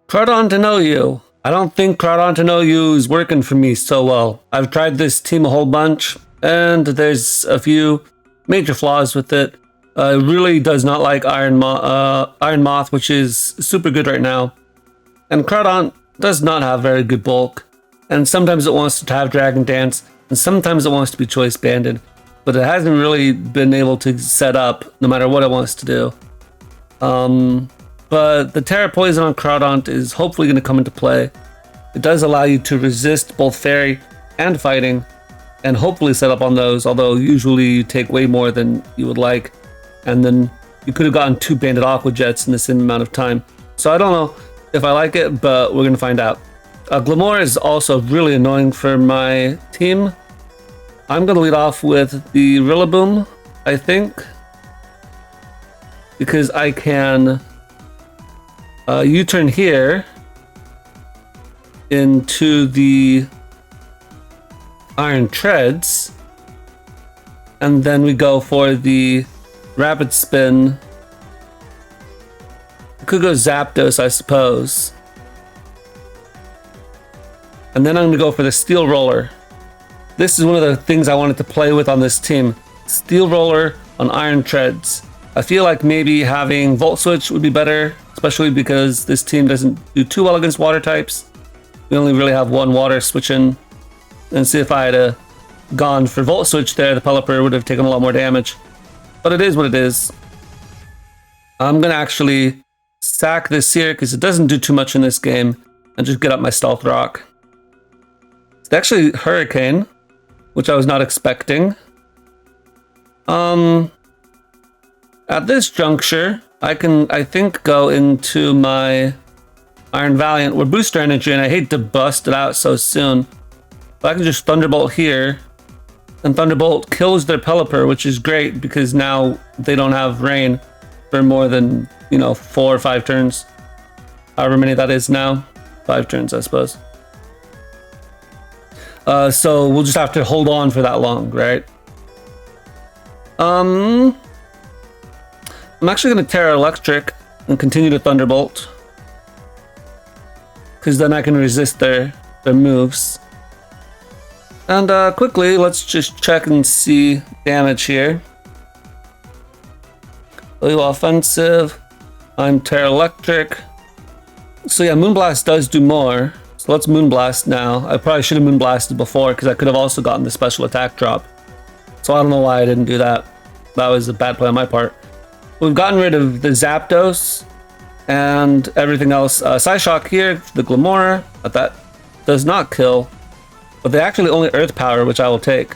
Crawdaunt to know you. I don't think Crawdaunt to know you is working for me so well. I've tried this team a whole bunch, and there's a few major flaws with it. It really does not like Iron Moth, which is super good right now. And Crawdaunt does not have very good bulk. And sometimes it wants to have Dragon Dance, and sometimes it wants to be Choice Banded. But it hasn't really been able to set up, no matter what it wants to do. But the Tera Poison on Crawdaunt is hopefully going to come into play. It does allow you to resist both Fairy and Fighting, and hopefully set up on those, although usually you take way more than you would like. And then you could have gotten 2 Banded Aqua Jets in the same amount of time. So I don't know if I like it, but we're going to find out. Glamora is also really annoying for my team. I'm going to lead off with the Rillaboom, I think, because I can U-turn here into the Iron Treads, and then we go for the Rapid Spin. Could go Zapdos, I suppose. And then I'm going to go for the Steel Roller. This is one of the things I wanted to play with on this team. Steel Roller on Iron Treads. I feel like maybe having Volt Switch would be better, especially because this team doesn't do too well against water types. We only really have one water switch in. And see, if I had gone for Volt Switch there, the Pelipper would have taken a lot more damage. But it is what it is. I'm going to actually sack this here because it doesn't do too much in this game, and just get up my Stealth Rock. It's actually Hurricane, which I was not expecting. At this juncture, I think go into my Iron Valiant. We're Booster Energy, and I hate to bust it out so soon. But I can just Thunderbolt here, and Thunderbolt kills their Pelipper, which is great because now they don't have Rain for more than, 4 or 5 turns. However many that is now. 5 turns, I suppose. So we'll just have to hold on for that long, right? I'm actually going to Terra Electric and continue to Thunderbolt, because then I can resist their moves. And quickly, let's just check and see damage here. Blue offensive. I'm Terra Electric. So yeah, Moonblast does do more. So let's Moonblast now. I probably should have Moonblasted before, because I could have also gotten the special attack drop. So I don't know why I didn't do that. That was a bad play on my part. We've gotten rid of the Zapdos and everything else. Psyshock here, the Glamora, but that does not kill. But they actually only Earth Power, which I will take.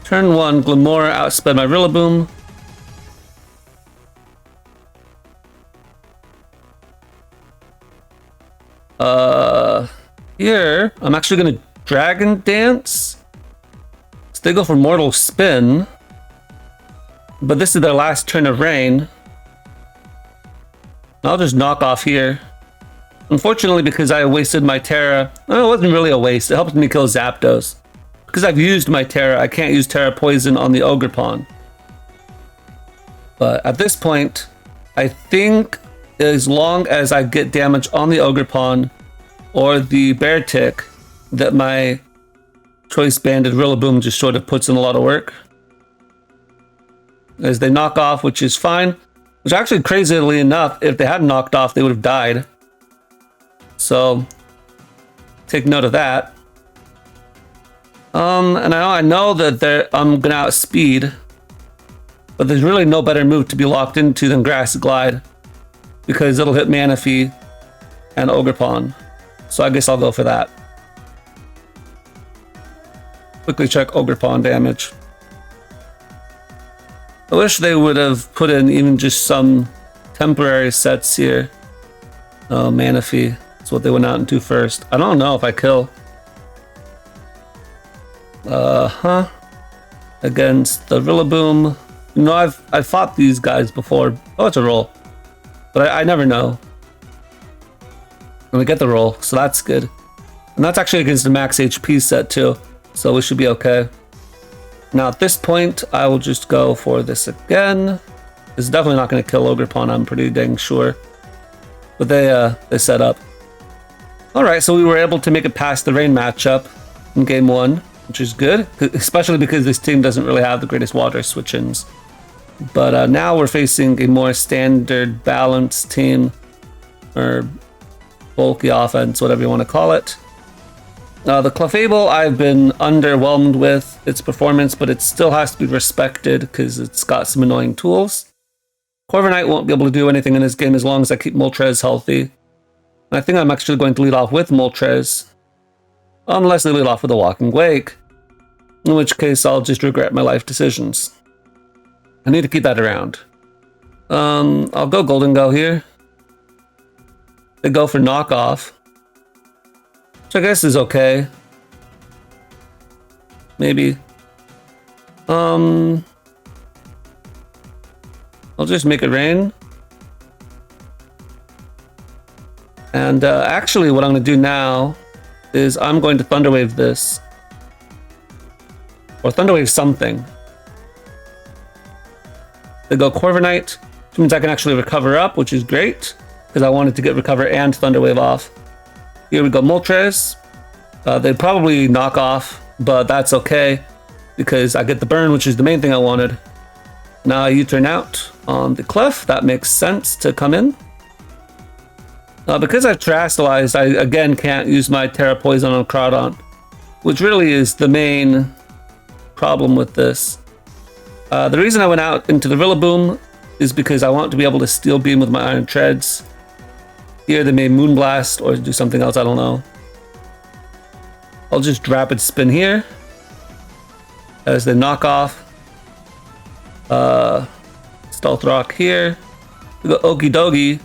Turn 1, Glamora outsped my Rillaboom. Here, I'm actually going to Dragon Dance. So they go for Mortal Spin. But this is their last turn of Rain. I'll just knock off here. Unfortunately, because I wasted my Terra, well, it wasn't really a waste. It helped me kill Zapdos. Because I've used my Terra, I can't use Tera Poison on the Ogerpon. But at this point, I think as long as I get damage on the Ogerpon or the Beartic, that my Choice Banded Rillaboom just sort of puts in a lot of work. As they knock off, which is fine. Which actually, crazily enough, if they hadn't knocked off, they would have died. So, take note of that. And I know that I'm gonna outspeed, but there's really no better move to be locked into than Grass Glide, because it'll hit Manaphy and Ogerpon. So I guess I'll go for that. Quickly check Ogerpon damage. I wish they would have put in even just some temporary sets here. Oh, Manaphy. That's what they went out into first. I don't know if I kill. Against the Rillaboom. I've fought these guys before. Oh, it's a roll. But I never know. And we get the roll, so that's good. And that's actually against the max HP set too. So we should be okay. Now at this point, I will just go for this again. It's definitely not going to kill Ogerpon, I'm pretty dang sure. But they set up. Alright, so we were able to make it past the rain matchup in game 1, which is good. Especially because this team doesn't really have the greatest water switch-ins. But now we're facing a more standard balanced team. Or bulky offense, whatever you want to call it. The Clefable I've been underwhelmed with its performance, but it still has to be respected because it's got some annoying tools. Corviknight won't be able to do anything in this game as long as I keep Moltres healthy. And I think I'm actually going to lead off with Moltres. Unless they lead off with a Walking Wake. In which case I'll just regret my life decisions. I need to keep that around. I'll go Golden Go here. They go for knockoff. Which I guess is okay. Maybe. I'll just make it rain. And actually what I'm going to do now is I'm going to Thunderwave this. Or Thunderwave something. They go Corviknight, which means I can actually recover up, which is great. Because I wanted to get Recover and Thunderwave off. Here we go Moltres. They'd probably knock off, but that's okay. Because I get the burn, which is the main thing I wanted. Now you turn out on the Clef. That makes sense to come in. Because I've Terastallized, I again can't use my Tera Poison Crawdaunt. Which really is the main problem with this. The reason I went out into the Rillaboom is because I want to be able to Steel Beam with my Iron Treads. Here they may Moonblast or do something else, I don't know. I'll just Rapid Spin here. As they knock off. Stealth Rock here. We go Okie Dokie.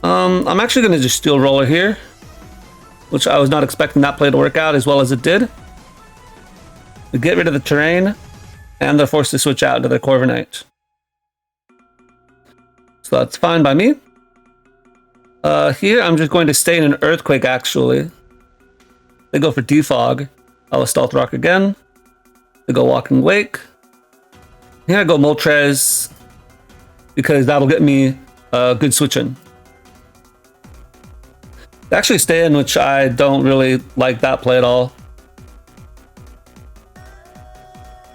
I'm actually going to just Steel Roller here. Which I was not expecting that play to work out as well as it did. We get rid of the terrain. And they're forced to switch out to their Corviknight. So that's fine by me. Here I'm just going to stay in an Earthquake actually. They go for Defog. I'll Stealth Rock again. They go Walking Wake. Here I go Moltres. Because that'll get me a good switch in. They actually stay in, which I don't really like that play at all.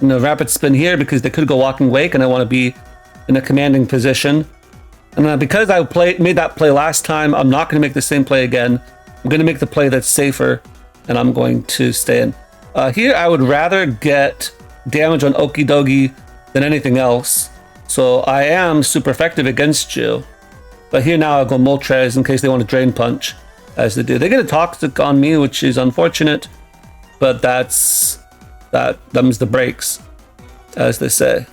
You know, Rapid Spin here because they could go Walking Wake and I want to be in a commanding position. And because I made that play last time, I'm not going to make the same play again. I'm going to make the play that's safer, and I'm going to stay in. Here, I would rather get damage on Okie Dokie than anything else. So I am super effective against you. But here now I'll go Moltres in case they want to Drain Punch, as they do. They get a Toxic on me, which is unfortunate, but them's the breaks, as they say.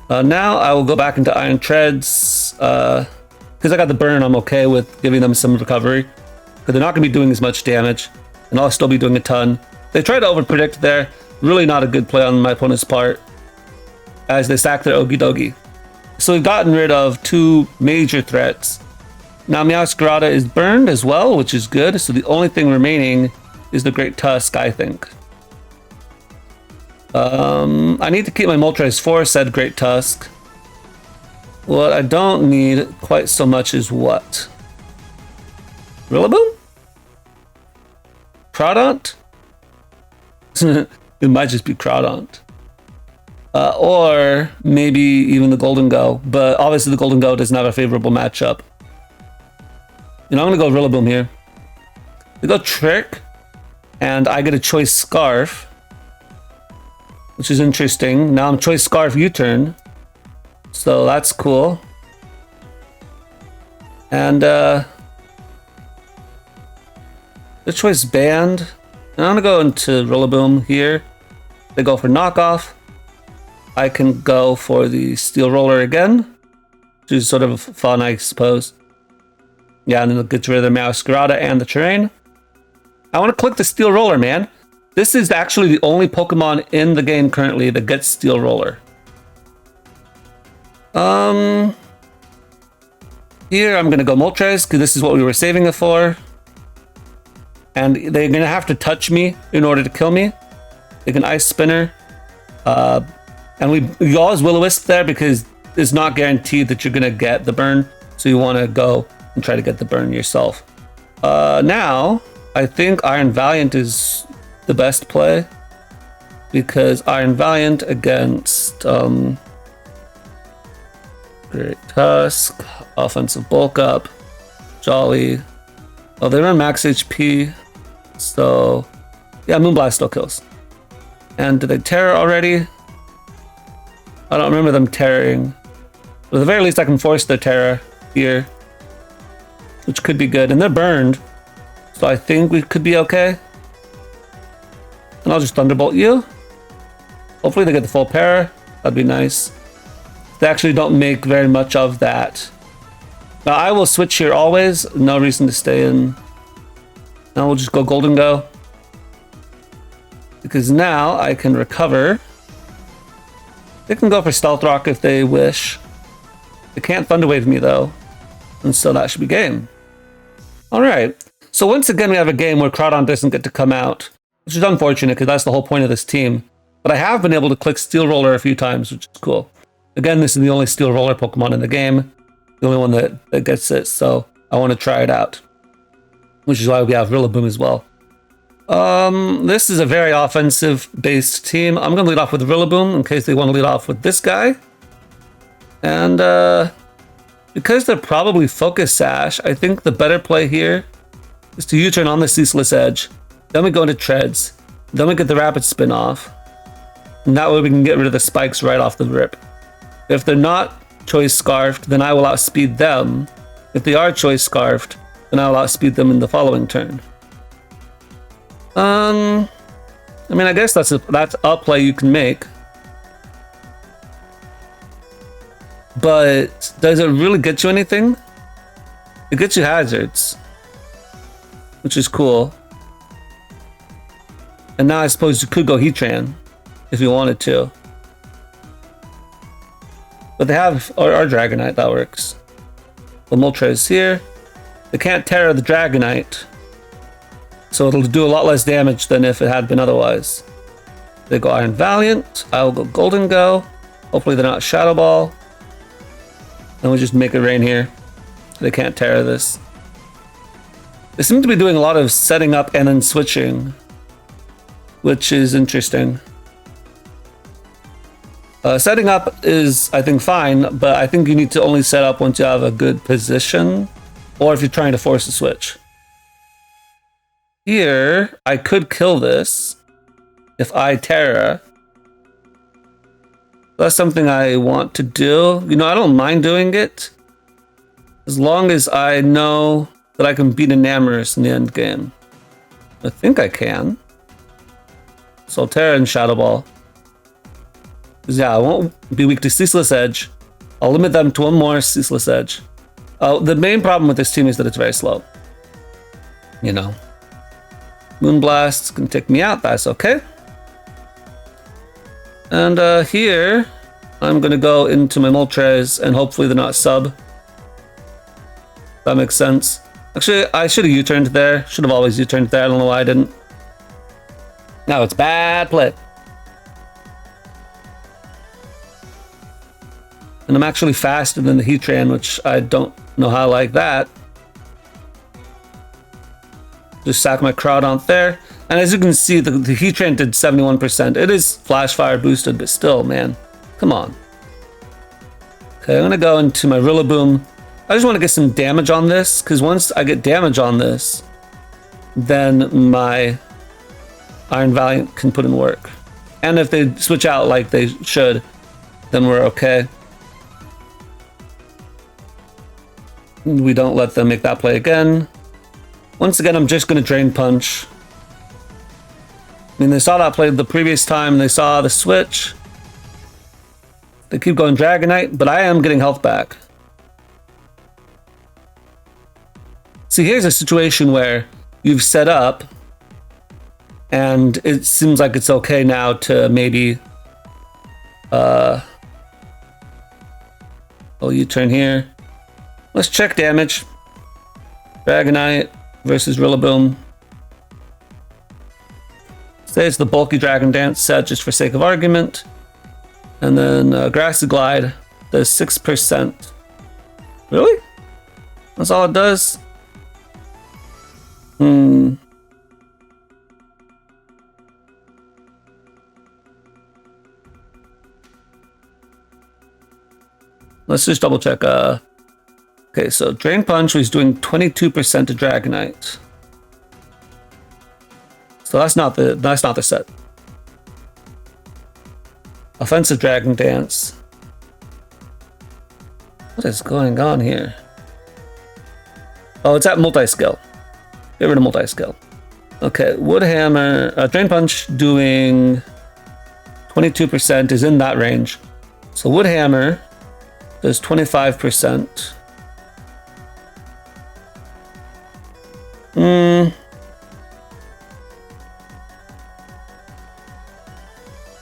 Now I will go back into Iron Treads. Because I got the burn, I'm okay with giving them some recovery. Because they're not going to be doing as much damage. And I'll still be doing a ton. They tried to overpredict there. Really not a good play on my opponent's part. As they stack their Okie Dokie. So we've gotten rid of two major threats. Now Meowscarada is burned as well, which is good. So the only thing remaining is the Great Tusk, I think. I need to keep my Moltres for said Great Tusk. What I don't need quite so much is what? Rillaboom? Crawdaunt? It might just be Crawdaunt. Or maybe even the Golden Go, but obviously the Golden Go doesn't have a favorable matchup. You know, I'm gonna go Rillaboom here. We go Trick, and I get a Choice Scarf. Which is interesting. Now I'm Choice Scarf U-turn. So that's cool. And the Choice Band. And I'm gonna go into Rillaboom here. They go for knockoff. I can go for the Steel Roller again. Which is sort of fun, I suppose. Yeah, and then they'll get rid of the Meowscarada and the terrain. I want to click the Steel Roller, man. This is actually the only Pokemon in the game currently that gets Steel Roller. Here I'm going to go Moltres because this is what we were saving it for. And they're going to have to touch me in order to kill me. Take an Ice Spinner. And you always Will-O-Wisp there because it's not guaranteed that you're going to get the burn. So you want to go and try to get the burn yourself. Now, I think Iron Valiant is the best play. Because Iron Valiant against Great Tusk, Offensive Bulk Up, Jolly. Oh, they run max HP. So, yeah, Moonblast still kills. And did they Terra already? I don't remember them Terraing. But at the very least, I can force their Terra here. Which could be good. And they're burned. So I think we could be okay. And I'll just Thunderbolt you. Hopefully they get the full para. That'd be nice. They actually don't make very much of that. Now I will switch here always. No reason to stay in. Now we'll just go Golden Go. Because now I can recover. They can go for Stealth Rock if they wish. They can't Thunder Wave me though. And so that should be game. Alright. So once again we have a game where Crawdaunt doesn't get to come out. Which is unfortunate because that's the whole point of this team. But I have been able to click Steel Roller a few times, which is cool. Again, this is the only Steel Roller Pokemon in the game. The only one that gets it, so I want to try it out. Which is why we have Rillaboom as well. This is a very offensive-based team. I'm going to lead off with Rillaboom in case they want to lead off with this guy. And because they're probably Focus Sash, I think the better play here is to U-turn on the Ceaseless Edge. Then we go into Treads. Then we get the Rapid Spin off. And that way we can get rid of the spikes right off the rip. If they're not Choice Scarfed, then I will outspeed them. If they are Choice Scarfed, then I will outspeed them in the following turn. I mean, I guess that's a play you can make. But does it really get you anything? It gets you hazards, which is cool. And now I suppose you could go Heatran if you wanted to. But they have our Dragonite, that works. The Moltres is here. They can't Terra the Dragonite. So it'll do a lot less damage than if it had been otherwise. They go Iron Valiant. I will go Golden Go. Hopefully they're not Shadow Ball. And we just make it rain here. They can't Terra this. They seem to be doing a lot of setting up and then switching, which is interesting. Setting up is, I think, fine, but I think you need to only set up once you have a good position, or if you're trying to force a switch. Here, I could kill this if I Terra. That's something I want to do. You know, I don't mind doing it, as long as I know that I can beat an Amorous in the end game. I think I can. So I'll Terra and Shadow Ball. Yeah, I won't be weak to Ceaseless Edge. I'll limit them to one more Ceaseless Edge. The main problem with this team is that it's very slow. You know. Moonblast can take me out, that's okay. And here, I'm going to go into my Moltres and hopefully they're not sub. That makes sense. Actually, I should have U-turned there. Should have always U-turned there. I don't know why I didn't. Now it's bad play. And I'm actually faster than the Heatran, which I don't know how I like that. Just sack my Crawdaunt there. And as you can see, the Heatran did 71%. It is Flash Fire boosted, but still, man. Come on. Okay, I'm going to go into my Rillaboom. I just want to get some damage on this, because once I get damage on this, then my Iron Valiant can put in work. And if they switch out like they should, then we're okay. We don't let them make that play again. Once again, I'm just going to Drain Punch. I mean, they saw that play the previous time. They saw the switch. They keep going Dragonite, but I am getting health back. See, here's a situation where you've set up, and it seems like it's okay now to maybe... Oh, U-turn here. Let's check damage. Dragonite versus Rillaboom. Say it's the bulky Dragon Dance set just for sake of argument. And then Grassy Glide does 6%. Really? That's all it does? Let's just double check. Okay, so Drain Punch was doing 22% to Dragonite. So that's not the set. Offensive Dragon Dance. What is going on here? Oh, it's at multi-skill. Get rid of multi-skill. Okay, Wood Hammer, Drain Punch doing 22% is in that range. So Wood Hammer does 25%.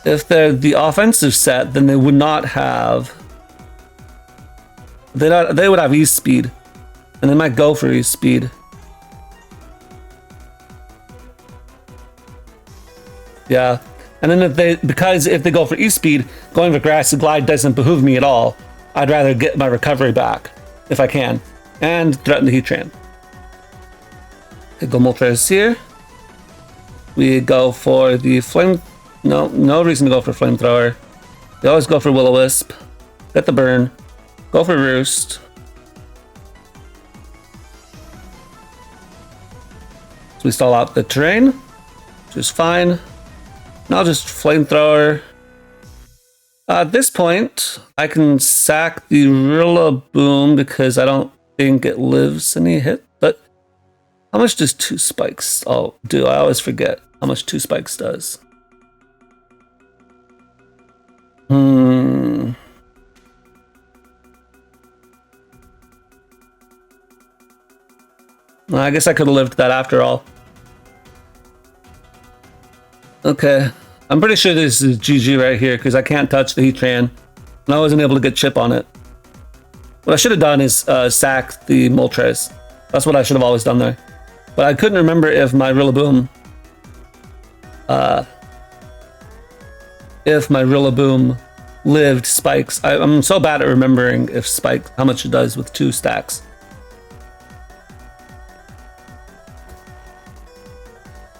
If they're the offensive set, then they would not have. They would have East Speed, and they might go for East Speed. Yeah, and then if they go for East Speed, going for Grassy Glide doesn't behoove me at all. I'd rather get my recovery back if I can, and threaten the Heatran. Okay, go Moltres here. We go for the Flame. No reason to go for Flamethrower. They always go for Will-O-Wisp. Get the burn. Go for Roost. So we stall out the terrain, which is fine. Now just Flamethrower. At this point, I can sack the Rillaboom because I don't think it lives any hit. But how much does 2 spikes do? I always forget how much 2 spikes does. Well, I guess I could have lived that after all. Okay, I'm pretty sure this is GG right here because I can't touch the Heatran, and I wasn't able to get chip on it. What I should have done is sack the Moltres. That's what I should have always done there. But I couldn't remember if my Rillaboom lived spikes. I'm so bad at remembering if spikes, how much it does with 2 stacks.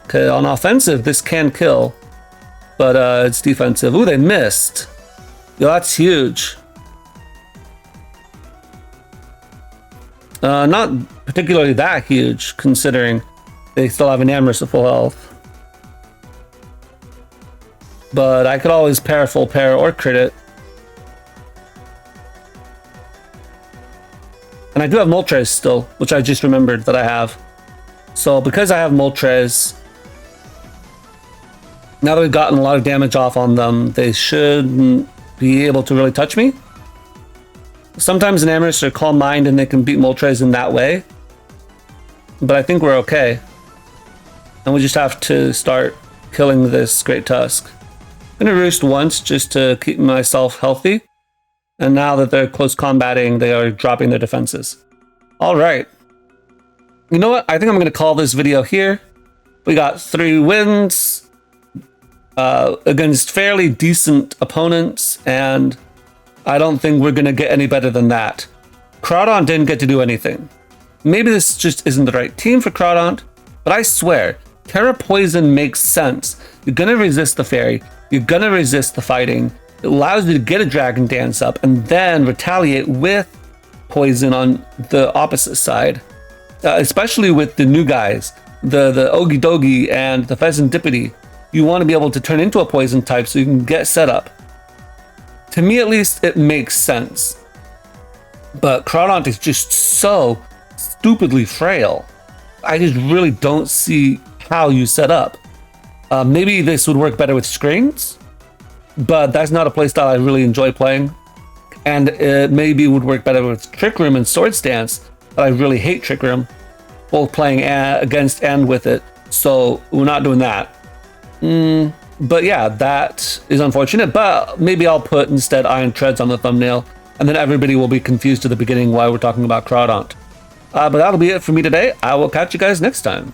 Okay, on offensive, this can kill, but it's defensive. Ooh, they missed. Yo, that's huge. Not particularly that huge, considering they still have an Amorous at full health. But I could always pair full pair or crit it. And I do have Moltres still, which I just remembered that I have. So because I have Moltres, now that we've gotten a lot of damage off on them, they shouldn't be able to really touch me. Sometimes an Amorous or Calm Mind and they can beat Moltres in that way. But I think we're okay. And we just have to start killing this Great Tusk. I'm gonna Roost once just to keep myself healthy. And now that they're close combating, they are dropping their defenses. All right. You know what? I think I'm gonna call this video here. We got 3 wins against fairly decent opponents, and I don't think we're gonna get any better than that. Crawdaunt didn't get to do anything. Maybe this just isn't the right team for Crawdaunt, but I swear, Tera Poison makes sense. You're gonna resist the Fairy, you're gonna resist the fighting. It allows you to get a Dragon Dance up and then retaliate with Poison on the opposite side. Especially with the new guys, the Ogie Dogie and the Pheasantipity. You want to be able to turn into a Poison type so you can get set up. To me at least, it makes sense. But Crawdaunt is just so stupidly frail. I just really don't see how you set up. Maybe this would work better with screens, but that's not a playstyle I really enjoy playing. And it maybe would work better with Trick Room and Swords Dance, but I really hate Trick Room, both playing against and with it. So we're not doing that. But yeah, that is unfortunate, but maybe I'll put instead Iron Treads on the thumbnail, and then everybody will be confused at the beginning why we're talking about Crawdaunt. But that'll be it for me today. I will catch you guys next time.